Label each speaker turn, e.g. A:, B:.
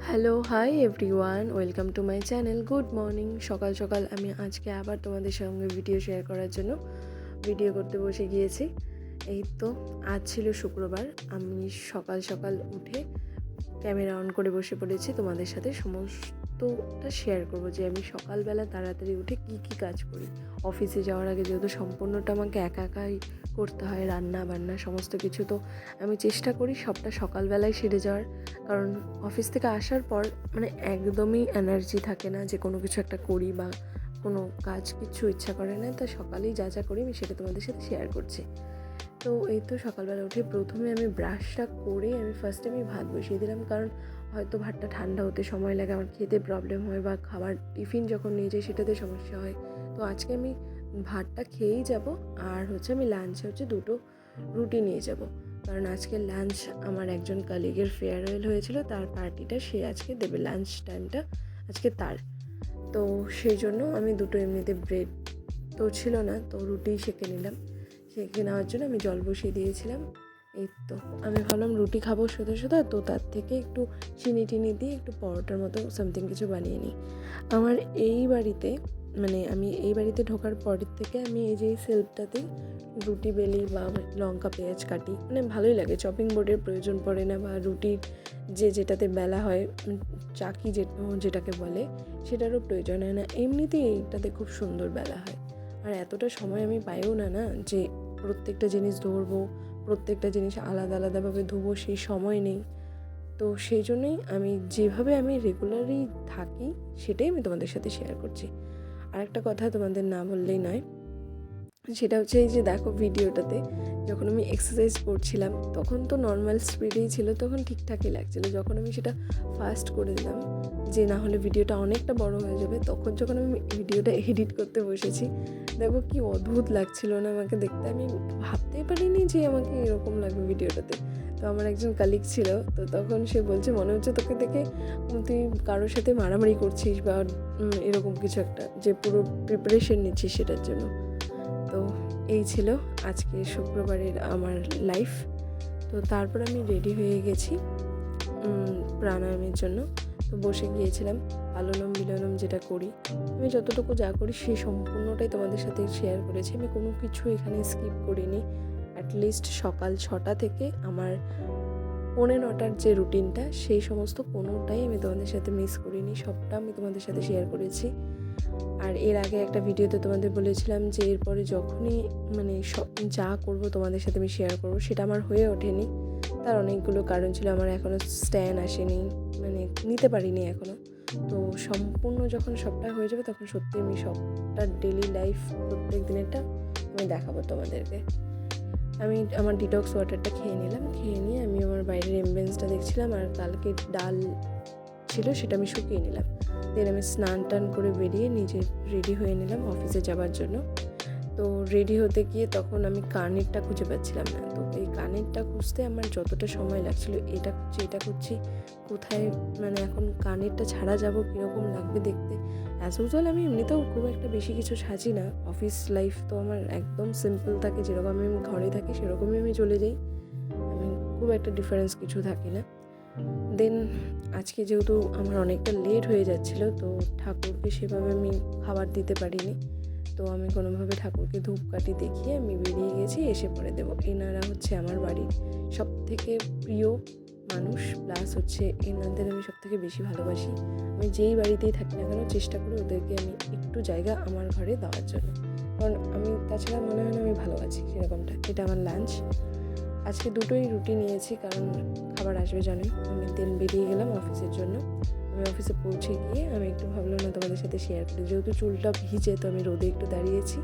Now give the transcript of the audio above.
A: Hello, hi everyone, welcome to my channel. Good morning. সকাল সকাল আমি আজকে আবার তোমাদের সঙ্গে ভিডিও শেয়ার করার জন্য ভিডিও করতে বসে গিয়েছি। এই তো আজ ছিল শুক্রবার। আমি সকাল সকাল উঠে ক্যামেরা অন করে বসে পড়েছি, তোমাদের সাথে সমস্তটা শেয়ার করব যে আমি সকালবেলা তাড়াতাড়ি উঠে কি কাজ করি। অফিসে যাওয়ার আগে যেহেতু সম্পূর্ণটা আমাকে একাই করতে হয়, রান্না বান্না সমস্ত কিছু, তো আমি চেষ্টা করি সবটা সকালবেলায় সেরে যাওয়ার। কারণ অফিস থেকে আসার পর একদমই এনার্জি থাকে না যে কোনো কিছু একটা করি বা কোনো কাজ কিছু ইচ্ছা করে না। তা সকালেই যা করি আমি সেটা তোমাদের সাথে শেয়ার করছি। তো এই তো সকালবেলা উঠে প্রথমে আমি ব্রাশটা করে ফার্স্টে ভাত বসিয়ে দিলাম, কারণ হয়তো ভাতটা ঠান্ডা হতে সময় লাগে, আমার খেতে প্রবলেম হয় বা খাবার টিফিন যখন নিয়ে যাই সেটাতে সমস্যা হয়। তো আজকে আমি ভাতটা খেয়েই যাব, আর আমি লাঞ্চে দুটো রুটি নিয়ে যাব, কারণ আজকে লাঞ্চ আমার একজন কলিগের ফেয়ারওয়েল হয়েছিল, তার পার্টিটা সে আজকে দেবে, লাঞ্চ টাইমটা আজকে তার। তো সেই জন্য আমি দুটো এমনিতে ব্রেড তো ছিল না, তো রুটি সেঁকে নিলাম। সেঁকে নেওয়ার জন্য আমি জল বসিয়ে দিয়েছিলাম। এই তো আমি ভাবলাম রুটি খাবো সোজা, তো তার থেকে একটু চিনি দিয়ে একটু পরোটার মতো সামথিং কিছু বানিয়ে নিই। আমার এই বাড়িতে আমি এই বাড়িতে ঢোকার পরের থেকে আমি এই যে সেলফটাতেই রুটি বেলি বা লঙ্কা পেঁয়াজ কাটি, ভালোই লাগে। চপিং বোর্ডের প্রয়োজন পড়ে না, বা রুটির যেটাতে বেলা হয় চাকি যেটাকে বলে সেটারও প্রয়োজন হয় না। এমনিতেই এইটাতে খুব সুন্দর বেলা হয়, আর এতটা সময় আমি পাইও না যে প্রত্যেকটা জিনিস ধরবো, প্রত্যেকটা জিনিস আলাদাভাবে ধোবো, সেই সময় নেই। তো সেই জন্যই আমি যেভাবে রেগুলারই থাকি সেটাই আমি তোমাদের সাথে শেয়ার করছি। আর একটা কথা তোমাদের না বললেই নয়, সেটা হচ্ছে এই যে দেখো ভিডিওটাতে যখন আমি এক্সারসাইজ করছিলাম তখন তো নর্মাল স্পিডেই ছিল, তখন ঠিকঠাকই লাগছিলো। যখন আমি সেটা ফাস্ট করে দিলাম যে না হলে ভিডিওটা অনেকটা বড় হয়ে যাবে, তখন যখন আমি ভিডিওটা এডিট করতে বসেছি, দেখো কি অদ্ভুত লাগছিল না আমাকে দেখতে। আমি ভাবতেই পারিনি যে আমাকে এরকম লাগবে ভিডিওটাতে। তো আমার একজন কালিগ ছিল, তো তখন সে বলছে মনে হচ্ছে তোকে দেখে তুই কারোর সাথে মারামারি করছিস বা এরকম কিছু একটা, যে পুরো প্রিপারেশন নিচ্ছিস সেটার জন্য। তো এই ছিল আজকে শুক্রবারের আমার লাইফ। তো তারপর আমি রেডি হয়ে গেছি প্রাণায়ামের জন্য। তো বসে গিয়েছিলাম, আলোলম বিলোলম যেটা করি, আমি যতটুকু যা করি সেই সম্পূর্ণটাই তোমাদের সাথে শেয়ার করেছি। আমি কোনো কিছু এখানে স্কিপ করিনি। অ্যাটলিস্ট সকাল 6টা থেকে আমার 9:45 যে রুটিনটা, সেই সমস্ত কোনোটাই আমি তোমাদের সাথে মিস করিনি, সবটা আমি তোমাদের সাথে শেয়ার করেছি। আর এর আগে একটা ভিডিওতে তোমাদের বলেছিলাম যে এরপরে যখনই যা করব তোমাদের সাথে আমি শেয়ার করব, সেটা আমার হয়ে ওঠেনি। তার অনেকগুলো কারণ ছিল, আমার এখনও স্ট্যান্ড আসেনি, নিতে পারিনি এখনও। তো সম্পূর্ণ যখন সবটা হয়ে যাবে তখন সত্যি আমি সবটা ডেলি লাইফ প্রত্যেক দিনেরটা আমি দেখাবো তোমাদেরকে। আমি আমার ডিটক্স ওয়াটারটা খেয়ে নিলাম, খেয়ে নিয়ে আমি আমার বাইরের অ্যাম্বিয়েন্সটা দেখছিলাম, আর কালকে ডাল ছিল সেটা আমি শুকিয়ে নিলাম। দেন আমি স্নান টান করে বেরিয়ে নিজে রেডি হয়ে নিলাম অফিসে যাওয়ার জন্য। তো রেডি হতে গিয়ে তখন আমি কানেরটা খুঁজে পাচ্ছিলাম না। তো এই কানেরটা খুঁজতে আমার যতটা সময় লাগছিলো, এটা করছি কোথায়, এখন কানেরটা ছাড়া যাব কীরকম লাগবে দেখতে। অ্যাজ ইউজুয়াল আমি এমনিতেও খুব একটা বেশি কিছু সাজি না, অফিস লাইফ তো আমার একদম সিম্পল থাকে, যেরকম আমি ঘরে থাকি সেরকমই আমি চলে যাই, আমি খুব একটা ডিফারেন্স কিছু থাকি না। দেন আজকে যেহেতু আমার অনেকটা লেট হয়ে যাচ্ছিলো, তো ঠাকুরকে সেভাবে আমি খাবার দিতে পারিনি। তো আমি কোনোভাবে ঠাকুরকে ধূপকাঠি দেখিয়ে আমি বেরিয়ে গেছি, এসে পরে দেবো। এনারা হচ্ছে আমার বাড়ির সবথেকে প্রিয় মানুষ, প্লাস এনাদের আমি সবথেকে বেশি ভালোবাসি। আমি যেই বাড়িতেই থাকি না কেন চেষ্টা করি ওদেরকে আমি একটু জায়গা আমার ঘরে দেওয়ার জন্য, কারণ আমি তাছাড়া মনে হয় না আমি ভালো আছি সেরকমটা। এটা আমার লাঞ্চ। আজকে দুটোই রুটি নিয়েছি, কারণ খাবার আসবে জানোই। আমি দিন বেরিয়ে গেলাম অফিসের জন্য। আমি অফিসে পৌঁছে গিয়ে আমি একটু ভাবলাম না তোমাদের সাথে শেয়ার করি, যেহেতু চুলটা ভিজে তো আমি রোদে একটু দাঁড়িয়েছি,